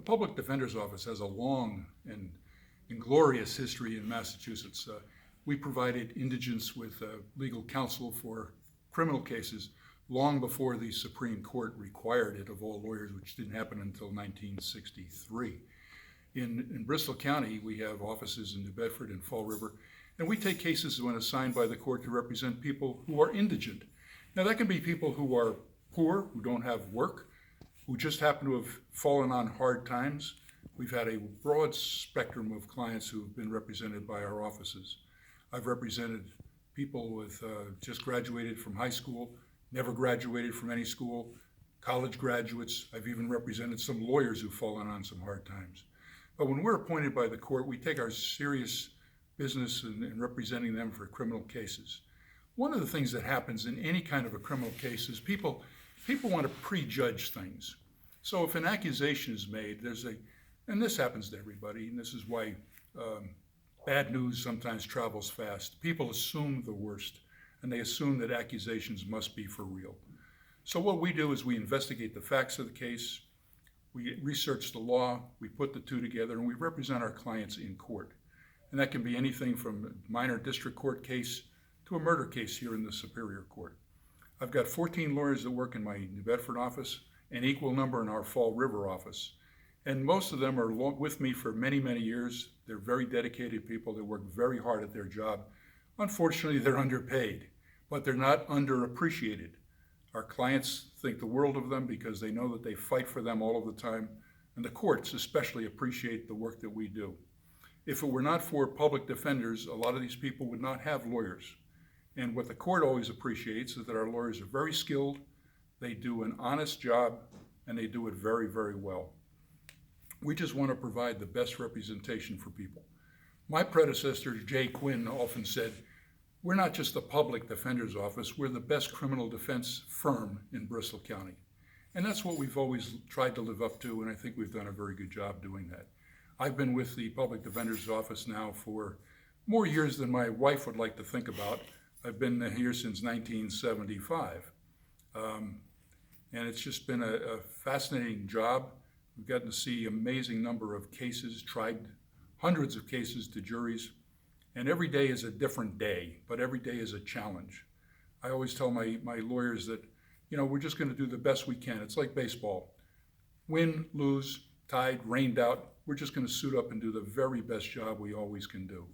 The Public Defender's Office has a long and inglorious history in Massachusetts. We provided indigents with legal counsel for criminal cases long before the Supreme Court required it of all lawyers, which didn't happen until 1963. In Bristol County, we have offices in New Bedford and Fall River, and we take cases when assigned by the court to represent people who are indigent. Now, that can be people who are poor, who don't have work, who just happen to have fallen on hard times. We've had a broad spectrum of clients who have been represented by our offices. I've represented people with just graduated from high school, never graduated from any school, college graduates. I've even represented some lawyers who've fallen on some hard times. But when we're appointed by the court, we take our serious business in representing them for criminal cases. One of the things that happens in any kind of a criminal case is people want to prejudge things. So if an accusation is made, and this happens to everybody, and this is why bad news sometimes travels fast. People assume the worst, and they assume that accusations must be for real. So what we do is we investigate the facts of the case, we research the law, we put the two together, and we represent our clients in court. And that can be anything from a minor district court case to a murder case here in the Superior Court. I've got 14 lawyers that work in my New Bedford office, an equal number in our Fall River office. And most of them are with me for many, many years. They're very dedicated people. They work very hard at their job. Unfortunately, they're underpaid, but they're not underappreciated. Our clients think the world of them because they know that they fight for them all of the time. And the courts especially appreciate the work that we do. If it were not for public defenders, a lot of these people would not have lawyers. And what the court always appreciates is that our lawyers are very skilled, they do an honest job, and they do it very, very well. We just want to provide the best representation for people. My predecessor, Jay Quinn, often said, we're not just the public defender's office, we're the best criminal defense firm in Bristol County. And that's what we've always tried to live up to, and I think we've done a very good job doing that. I've been with the public defender's office now for more years than my wife would like to think about. I've been here since 1975. And it's just been a fascinating job. We've gotten to see an amazing number of cases, tried hundreds of cases to juries, and every day is a different day, but every day is a challenge. I always tell my lawyers that, we're just going to do the best we can. It's like baseball. Win, lose, tied, rained out, we're just going to suit up and do the very best job we always can do.